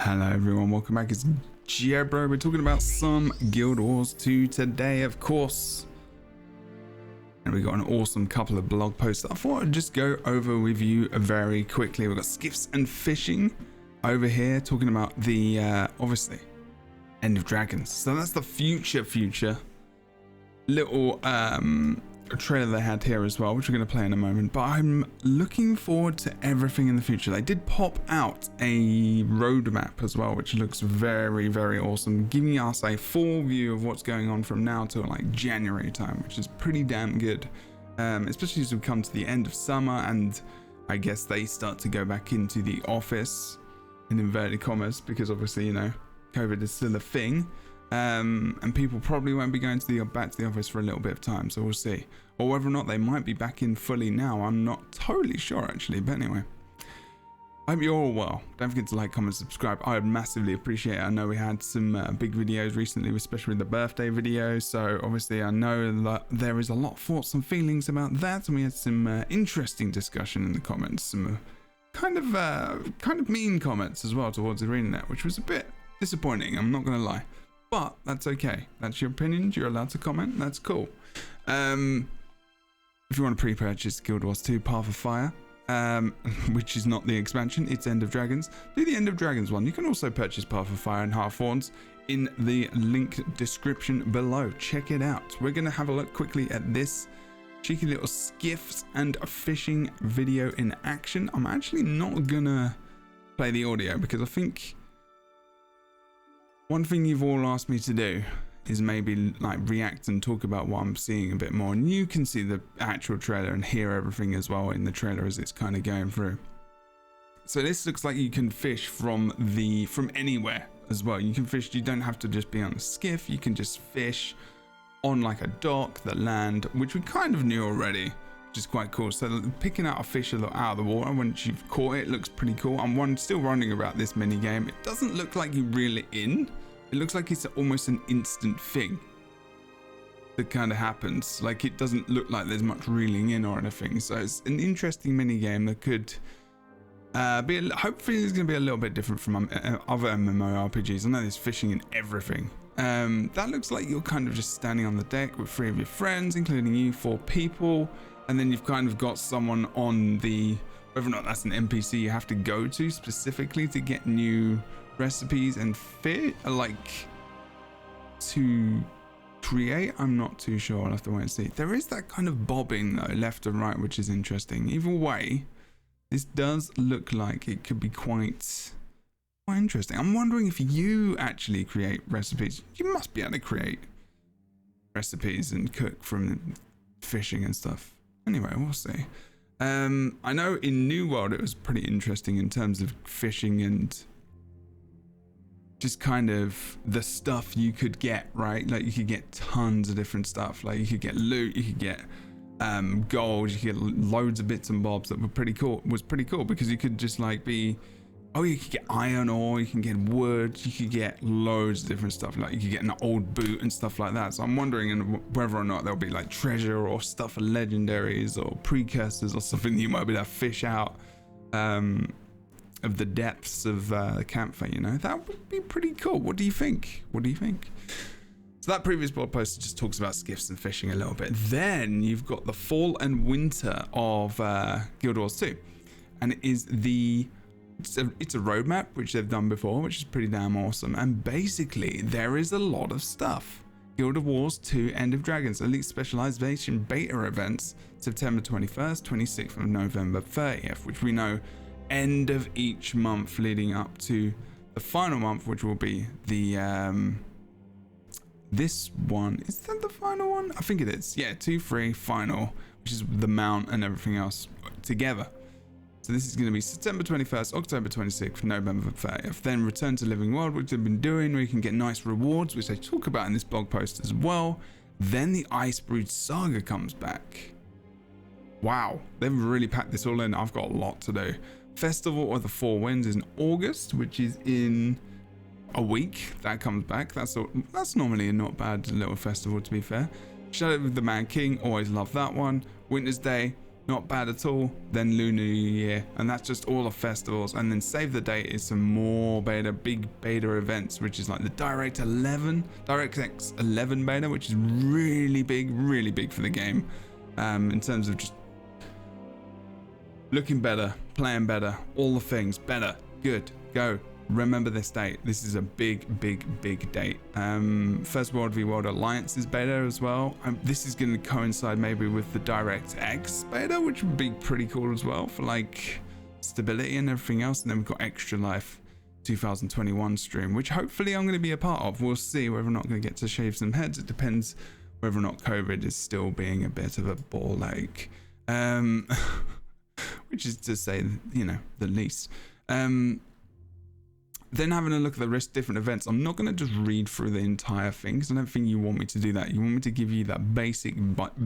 Hello everyone, welcome back. It's Jebro. We're talking about some Guild Wars 2 today, of course. And we got an awesome couple of blog posts that I thought I'd just go over with you very quickly. We've got Skiffs and Fishing over here, talking about the, obviously, End of Dragons. So that's the future little trailer they had here as well, which we're going to play in a moment. But I'm looking forward to everything in the future. They did pop out a roadmap as well, which looks very awesome, giving us a full view of what's going on from now till like January time, which is pretty damn good, especially as we come to the end of summer and I guess they start to go back into the office in inverted commas, because obviously, you know, COVID is still a thing. And people probably won't be going to back to the office for a little bit of time, so we'll see. Or whether or not they might be back in fully now, I'm not totally sure actually. But anyway, I hope you're all well. Don't forget to like, comment, subscribe. I would massively appreciate it. I know we had some big videos recently, especially the birthday video, so obviously I know that there is a lot of thoughts and feelings about that, and we had some interesting discussion in the comments, some kind of mean comments as well towards the internet, which was a bit disappointing, I'm not gonna lie. But that's okay. That's your opinions. You're allowed to comment. That's cool. If you want to pre-purchase Guild Wars 2 Path of Fire, which is not the expansion, it's End of Dragons, do the End of Dragons one. You can also purchase Path of Fire and Heart of Thorns in the link description below. Check it out. We're going to have a look quickly at this cheeky little Skiffs and Fishing video in action. I'm actually not going to play the audio because I think one thing you've all asked me to do is maybe like react and talk about what I'm seeing a bit more, and you can see the actual trailer and hear everything as well in the trailer as it's kind of going through. So this looks like you can fish from anywhere as well. You can fish, you don't have to just be on a skiff, you can just fish on like a dock, the land, which we kind of knew already, which is quite cool. So picking out a fish out of the water once you've caught it looks pretty cool. I'm still wondering about this mini game. It doesn't look like you reel it in. It looks like it's almost an instant thing that kind of happens. Like, it doesn't look like there's much reeling in or anything. So it's an interesting mini game that could be. Hopefully, it's going to be a little bit different from other MMORPGs. I know there's fishing in everything. That looks like you're kind of just standing on the deck with 3 of your friends, including you, 4 people, and then you've kind of got someone on the. Whether or not that's an NPC you have to go to specifically to get new recipes and to create. I'm not too sure. I'll have to wait and see. There is that kind of bobbing though, left and right, which is interesting. Either way, this does look like it could be quite interesting. I'm wondering if you actually create recipes. You must be able to create recipes and cook from fishing and stuff. Anyway, we'll see. I know in New World it was pretty interesting in terms of fishing and just kind of the stuff you could get, right? Like you could get tons of different stuff. Like you could get loot, you could get gold, you could get loads of bits and bobs that were pretty cool. Was pretty cool because you could just like you could get iron ore, you can get wood, you could get loads of different stuff. Like you could get an old boot and stuff like that. So I'm wondering whether or not there'll be like treasure or stuff for legendaries or precursors or something that you might be able to fish out of the depths of the campfire, you know. That would be pretty cool. What do you think? So that previous blog post just talks about skiffs and fishing a little bit. Then you've got the fall and winter of Guild Wars 2, and it's a roadmap which they've done before, which is pretty damn awesome. And basically there is a lot of stuff. Guild Wars 2 End of Dragons Elite Specialization beta events, September 21st, 26th of November 30th, which we know end of each month leading up to the final month, which will be the this one. Is that the final one? I think it is. Yeah, 2, 3 final, which is the mount and everything else together. So this is going to be September 21st, October 26th, November 30th. Then Return to Living World, which they've been doing, where you can get nice rewards, which they talk about in this blog post as well. Then the Ice Brood Saga comes back. Wow, they've really packed this all in. I've got a lot to do. Festival of the Four Winds is in August, which is in a week. That comes back. That's normally a not bad little festival, to be fair. Shadow of the Mad King, always love that one. Winter's Day, not bad at all. Then Lunar New Year, and that's just all the festivals. And then Save the Date is some more big beta events, which is like the DirectX 11 beta, which is really big for the game, in terms of just looking better, playing better, all the things better, good, go. Remember this date. This is a big date. First World v World Alliances beta as well. This is going to coincide maybe with the DirectX beta, which would be pretty cool as well for like stability and everything else. And then we've got Extra Life 2021 stream, which hopefully I'm going to be a part of. We'll see whether or not I'm going to get to shave some heads. It depends whether or not COVID is still being a bit of a ball ache, which is to say, the least. Then having a look at the different events, I'm not going to just read through the entire thing because I don't think you want me to do that. You want me to give you that basic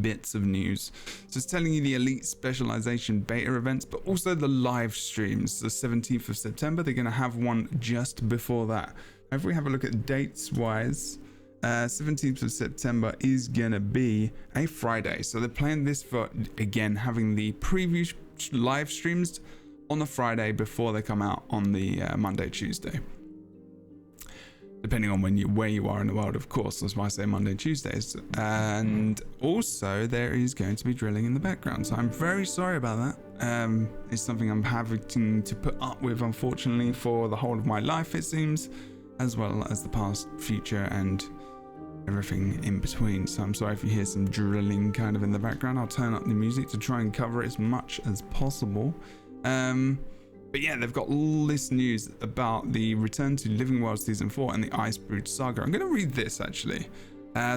bits of news. So it's telling you the Elite Specialization beta events, but also the live streams. The 17th of September, they're going to have one just before that. If we have a look at dates wise, 17th of September is going to be a Friday. So they're playing this for, again, having the preview live streams on the Friday before they come out on the Monday, Tuesday, depending on where you are in the world, of course. That's why I say Monday, Tuesdays. And also there is going to be drilling in the background, so I'm very sorry about that. It's something I'm having to put up with, unfortunately, for the whole of my life, it seems, as well as the past, future, and everything in between. So I'm sorry if you hear some drilling kind of in the background. I'll turn up the music to try and cover it as much as possible. But yeah, they've got all this news about the Return to Living World Season 4 and the Ice Brood Saga. I'm going to read this actually.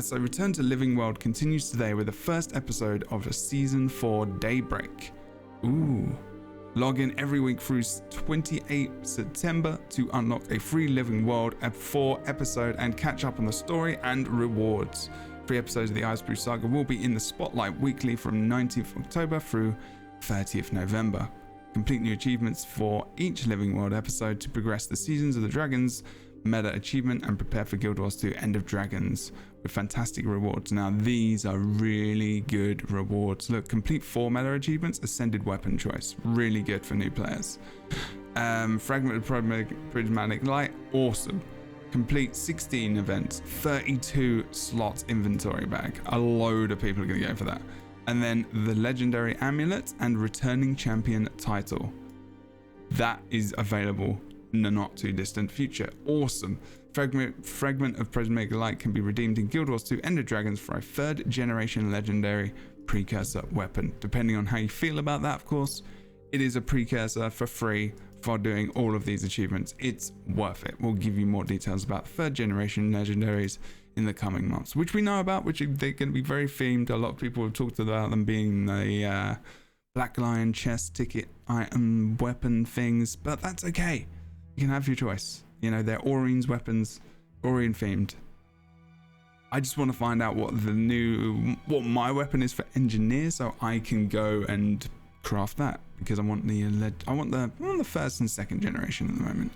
So Return to Living World continues today with the first episode of Season 4 Daybreak. Ooh. Log in every week through 28 September to unlock a free Living World 4 episode and catch up on the story and rewards. 3 episodes of the Ice Brood Saga will be in the spotlight weekly from 19th October through 30th November. Complete new achievements for each Living World episode to progress the Seasons of the Dragons meta achievement and prepare for Guild Wars 2 End of Dragons with fantastic rewards. Now these are really good rewards. Look, complete 4 meta achievements, Ascended Weapon Choice, really good for new players. Fragment of Prismatic Light, awesome. Complete 16 events, 32 slots inventory bag. A load of people are going to go for that. And then the Legendary Amulet and Returning Champion title. That is available in the not too distant future. Awesome. Fragment of Prismatic Light can be redeemed in Guild Wars 2 End of Dragons for a 3rd generation legendary precursor weapon. Depending on how you feel about that, of course, it is a precursor for free for doing all of these achievements. It's worth it. We'll give you more details about 3rd generation legendaries in the coming months, which we know about, which they're going to be very themed. A lot of people have talked about them being the Black Lion chest ticket item weapon things, but that's okay. You can have your choice. They're Aurine's weapons, Aurine themed. I just want to find out what my weapon is for engineer, so I can go and craft that, because I want the 1st and 2nd generation at the moment.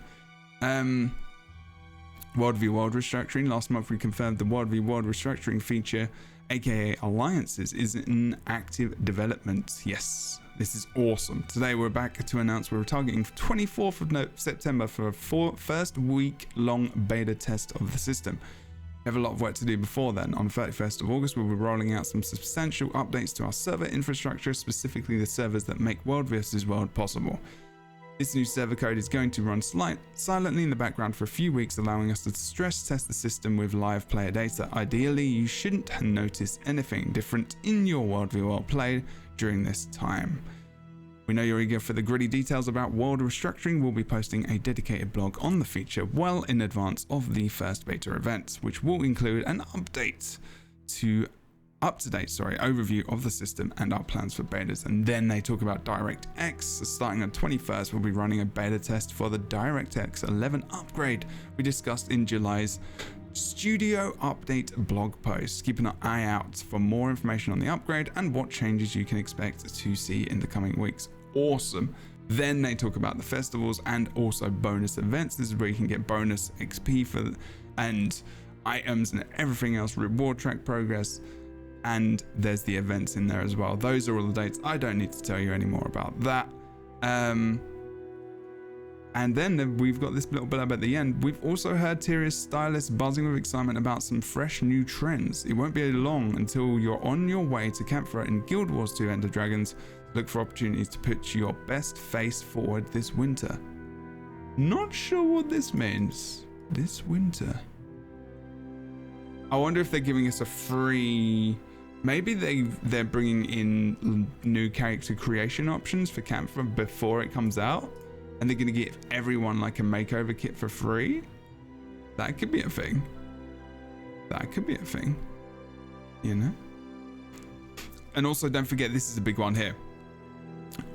World v World restructuring. Last month we confirmed the World v World restructuring feature, aka Alliances, is in active development. Yes, this is awesome. Today we're back to announce we're targeting 24th of September for a first week-long beta test of the system. We have a lot of work to do before then. On 31st of August, we'll be rolling out some substantial updates to our server infrastructure, specifically the servers that make World vs. World possible. This new server code is going to run silently in the background for a few weeks, allowing us to stress test the system with live player data. Ideally, you shouldn't notice anything different in your World v World play during this time. We know you're eager for the gritty details about World restructuring. We'll be posting a dedicated blog on the feature well in advance of the first beta event, which will include an up-to-date overview of the system and our plans for betas. And then they talk about DirectX. So starting on 21st, we'll be running a beta test for the DirectX 11 upgrade we discussed in July's studio update blog post. Keep an eye out for more information on the upgrade and what changes you can expect to see in the coming weeks. Awesome. Then they talk about the festivals and also bonus events. This is where you can get bonus XP and items and everything else, reward track progress. and there's the events in there as well. Those are all the dates. I don't need to tell you any more about that. And then we've got this little blurb at the end. We've also heard Tyrion's stylists buzzing with excitement about some fresh new trends. It won't be long until you're on your way to Campfire in Guild Wars 2 Ender Dragons. Look for opportunities to put your best face forward this winter. Not sure what this means. This winter. I wonder if they're giving us a free... Maybe they're bringing in new character creation options for Campfire before it comes out. And they're going to give everyone like a makeover kit for free. That could be a thing. That could be a thing. You know? And also don't forget, this is a big one here.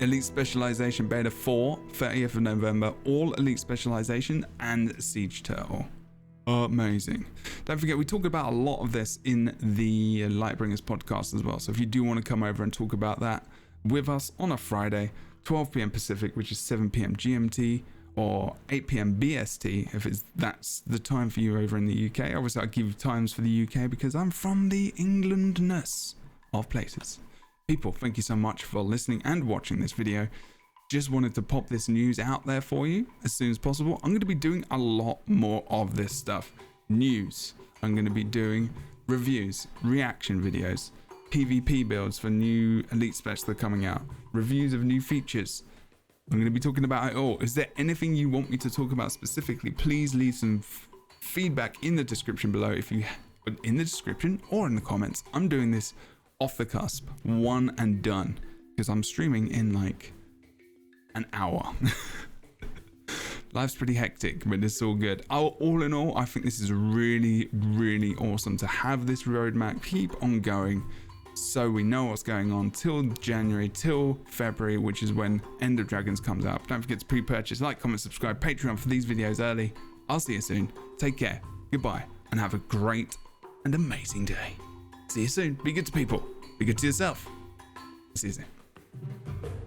Elite Specialization Beta 4, 30th of November. All Elite Specialization and Siege Turtle. Amazing. Don't forget, we talk about a lot of this in the Lightbringers podcast as well. So if you do want to come over and talk about that with us on a Friday, 12 p.m. Pacific, which is 7 p.m. GMT, or 8 p.m. BST, if that's the time for you over in the UK. Obviously, I give times for the UK because I'm from the Englandness of places. People, thank you so much for listening and watching this video. Just wanted to pop this news out there for you as soon as possible. I'm going to be doing a lot more of this stuff. News. I'm going to be doing reviews, reaction videos, PvP builds for new Elite Specs that are coming out, reviews of new features. I'm going to be talking about it all. Is there anything you want me to talk about specifically? Please leave some feedback in the description below, if you in the description or in the comments. I'm doing this off the cusp, one and done, because I'm streaming in like an hour. Life's pretty hectic, but it's all good. All in all, I think this is really, really awesome to have this roadmap keep on going, so we know what's going on till January, till February, which is when End of Dragons comes out. Don't forget to pre-purchase, like, comment, subscribe, Patreon for these videos early. I'll see you soon. Take care, goodbye, and have a great and amazing day. See you soon. Be good to people. Be good to yourself. See you soon.